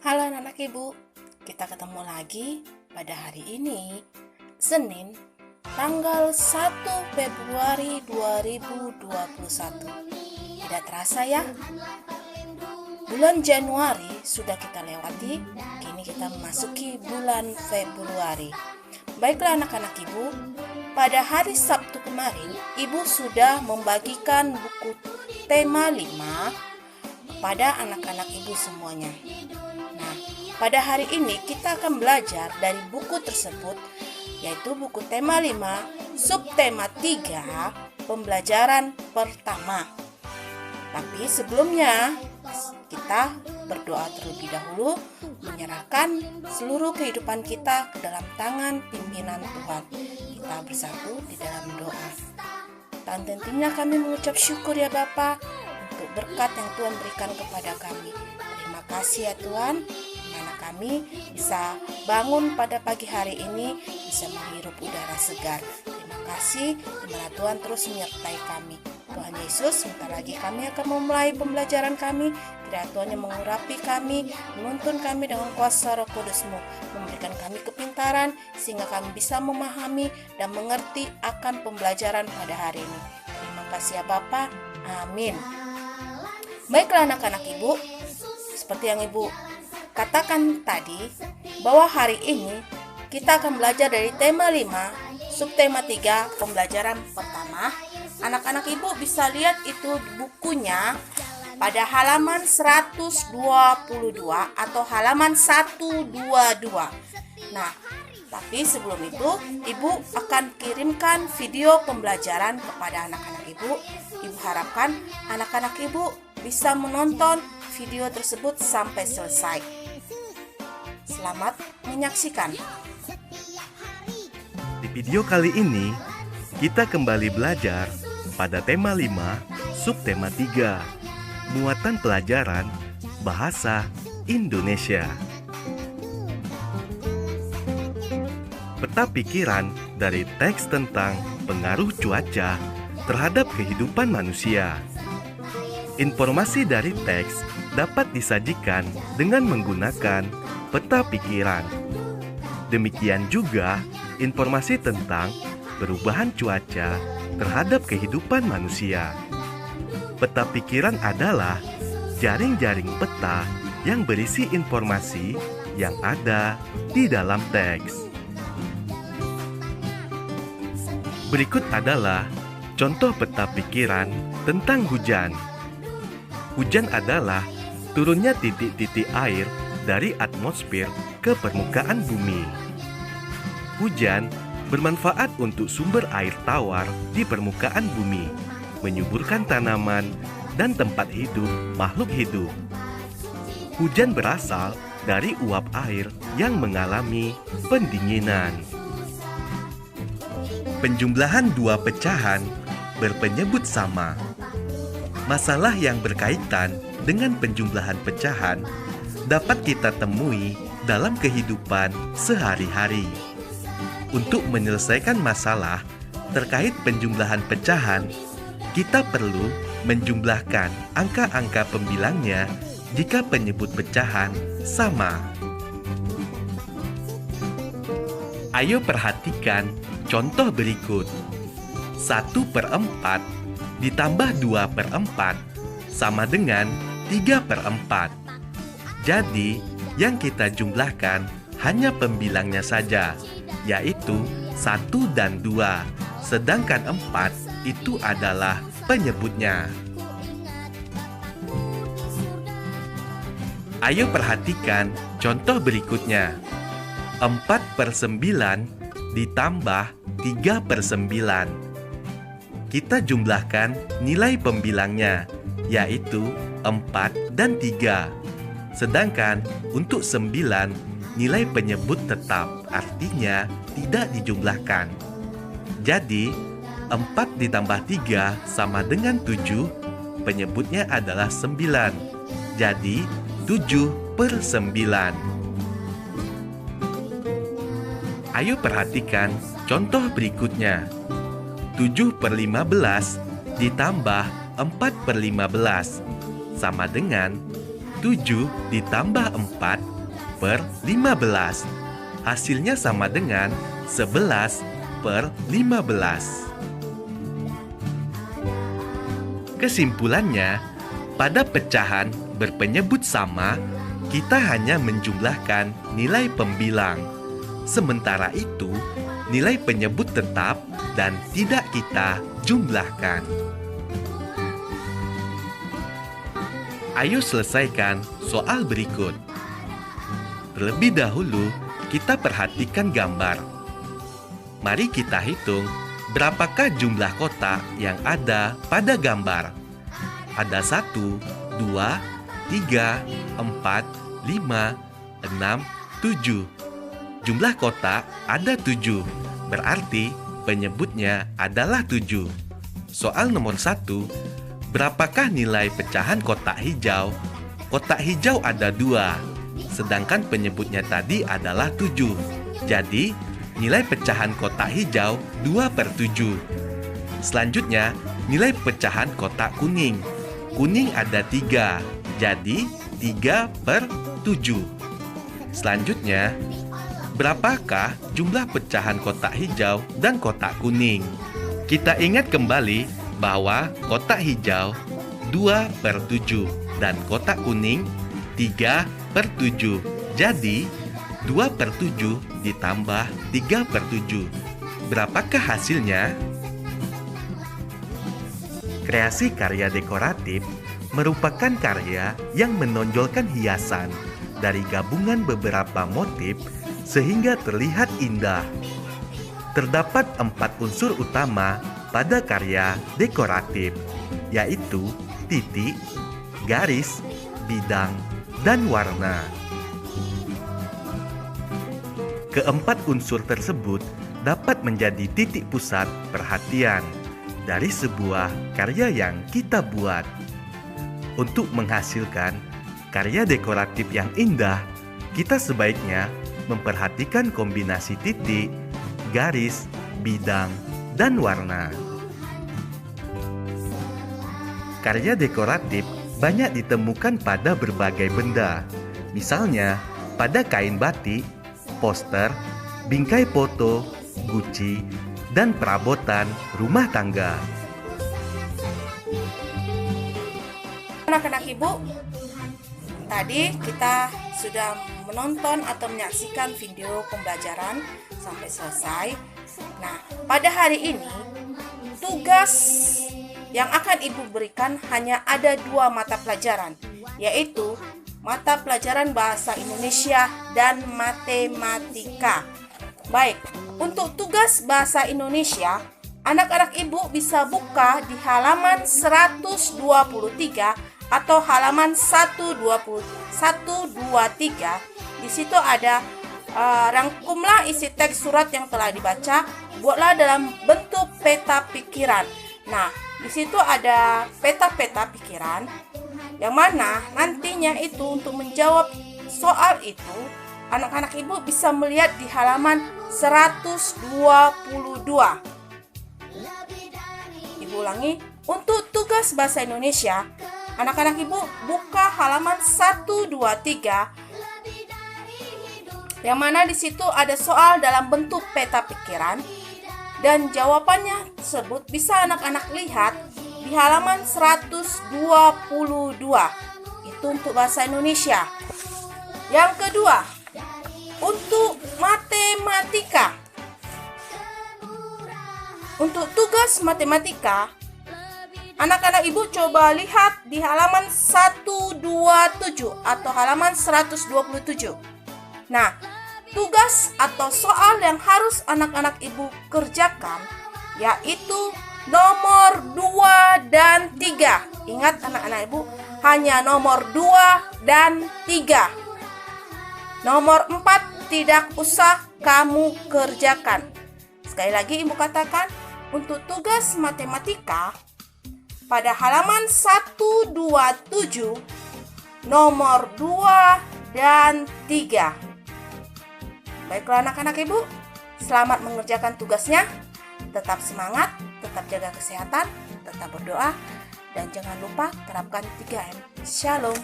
Halo anak-anak ibu, kita ketemu lagi pada hari ini, Senin, tanggal 1 Februari 2021. Tidak terasa ya, bulan Januari sudah kita lewati, kini kita memasuki bulan Februari. Baiklah anak-anak ibu, pada hari Sabtu kemarin, ibu sudah membagikan buku tema 5 kepada anak-anak ibu semuanya. Nah, pada hari ini kita akan belajar dari buku tersebut, yaitu buku tema 5, subtema 3, pembelajaran pertama. Tapi sebelumnya, kita berdoa terlebih dahulu, menyerahkan seluruh kehidupan kita ke dalam tangan pimpinan Tuhan. Kita bersatu di dalam doa. Dan tentunya kami mengucap syukur ya Bapa untuk berkat yang Tuhan berikan kepada kami. Terima kasih ya Tuhan, karena kami bisa bangun pada pagi hari ini, bisa menghirup udara segar. Terima kasih, di mana Tuhan terus menyertai kami. Tuhan Yesus, sebentar lagi kami akan memulai pembelajaran kami. Kiranya Tuhan yang mengurapi kami, menuntun kami dengan kuasa Roh Kudus-Mu, memberikan kami kepintaran sehingga kami bisa memahami dan mengerti akan pembelajaran pada hari ini. Terima kasih ya Bapa. Amin. Baiklah anak-anak ibu, seperti yang ibu katakan tadi, bahwa hari ini kita akan belajar dari tema 5, subtema 3, pembelajaran pertama. Anak-anak ibu bisa lihat itu bukunya pada halaman 122 atau halaman 122. Nah, tapi sebelum itu, ibu akan kirimkan video pembelajaran kepada anak-anak ibu. Ibu harapkan anak-anak ibu bisa menonton video tersebut sampai selesai. Selamat menyaksikan. Di video kali ini, kita kembali belajar pada tema 5, subtema 3, muatan pelajaran bahasa Indonesia. Peta pikiran dari teks tentang pengaruh cuaca terhadap kehidupan manusia. Informasi dari teks dapat disajikan dengan menggunakan peta pikiran. Demikian juga informasi tentang perubahan cuaca terhadap kehidupan manusia. Peta pikiran adalah jaring-jaring peta yang berisi informasi yang ada di dalam teks. Berikut adalah contoh peta pikiran tentang hujan. Hujan adalah turunnya titik-titik air dari atmosfer ke permukaan bumi. Hujan bermanfaat untuk sumber air tawar di permukaan bumi, menyuburkan tanaman dan tempat hidup makhluk hidup. Hujan berasal dari uap air yang mengalami pendinginan. Penjumlahan dua pecahan berpenyebut sama. Masalah yang berkaitan dengan penjumlahan pecahan dapat kita temui dalam kehidupan sehari-hari. Untuk menyelesaikan masalah terkait penjumlahan pecahan, kita perlu menjumlahkan angka-angka pembilangnya jika penyebut pecahan sama. Ayo perhatikan contoh berikut. 1/4 ditambah 2/4 sama dengan 3/4. Jadi, yang kita jumlahkan hanya pembilangnya saja, yaitu 1 dan 2, sedangkan 4 itu adalah penyebutnya. Ayo perhatikan contoh berikutnya. 4/9 ditambah 3/9. Kita jumlahkan nilai pembilangnya, yaitu 4 dan 3. Sedangkan untuk 9, nilai penyebut tetap, artinya tidak dijumlahkan. Jadi, 4 ditambah 3 sama dengan 7, penyebutnya adalah 9. Jadi, 7/9. Ayo perhatikan contoh berikutnya. 7/15 ditambah 4/15 sama dengan 7 ditambah 4 per 15. Hasilnya sama dengan 11 per 15. Kesimpulannya, pada pecahan berpenyebut sama, kita hanya menjumlahkan nilai pembilang. Sementara itu, nilai penyebut tetap dan tidak kita jumlahkan. Ayo selesaikan soal berikut. Terlebih dahulu, kita perhatikan gambar. Mari kita hitung berapakah jumlah kotak yang ada pada gambar. Ada 1, 2, 3, 4, 5, 6, 7. Jumlah kotak ada 7, berarti penyebutnya adalah 7. Soal nomor 1, berapakah nilai pecahan kotak hijau? Kotak hijau ada 2, sedangkan penyebutnya tadi adalah 7. Jadi, nilai pecahan kotak hijau 2 per 7. Selanjutnya, nilai pecahan kotak kuning. Kuning ada 3, jadi 3 per 7. Selanjutnya, berapakah jumlah pecahan kotak hijau dan kotak kuning? Kita ingat kembali bahwa kotak hijau 2 per 7 dan kotak kuning 3 per 7. Jadi, 2 per 7 ditambah 3 per 7. Berapakah hasilnya? Kreasi karya dekoratif merupakan karya yang menonjolkan hiasan dari gabungan beberapa motif sehingga terlihat indah. Terdapat 4 unsur utama pada karya dekoratif, yaitu titik, garis, bidang, dan warna. Keempat unsur tersebut dapat menjadi titik pusat perhatian dari sebuah karya yang kita buat. Untuk menghasilkan karya dekoratif yang indah, kita sebaiknya memperhatikan kombinasi titik, garis, bidang, dan warna. Karya dekoratif banyak ditemukan pada berbagai benda, misalnya pada kain batik, poster, bingkai foto, guci, dan perabotan rumah tangga. Anak-anak ibu, tadi kita sudah menonton atau menyaksikan video pembelajaran sampai selesai. Nah, pada hari ini tugas yang akan ibu berikan hanya ada 2 mata pelajaran, yaitu mata pelajaran bahasa Indonesia dan matematika. Baik, untuk tugas bahasa Indonesia, anak-anak ibu bisa buka di halaman 123 atau halaman 123. Di situ ada rangkumlah isi teks surat yang telah dibaca, buatlah dalam bentuk peta pikiran. Nah, di situ ada peta-peta pikiran yang mana nantinya itu untuk menjawab soal itu, anak-anak ibu bisa melihat di halaman 122. Ibu ulangi, untuk tugas bahasa Indonesia, anak-anak ibu buka halaman 123, yang mana di situ ada soal dalam bentuk peta pikiran, dan jawabannya tersebut bisa anak-anak lihat di halaman 122. Itu untuk bahasa Indonesia. Yang kedua, untuk matematika. Untuk tugas matematika, anak-anak ibu coba lihat di halaman 127 atau halaman 127. Nah, tugas atau soal yang harus anak-anak ibu kerjakan yaitu nomor 2 dan 3. Ingat anak-anak ibu, hanya nomor 2 dan 3. Nomor 4 tidak usah kamu kerjakan. Sekali lagi ibu katakan, untuk tugas matematika pada halaman 127 nomor 2 dan 3. Baiklah anak-anak ibu, selamat mengerjakan tugasnya. Tetap semangat, tetap jaga kesehatan, tetap berdoa, dan jangan lupa terapkan 3M. Shalom.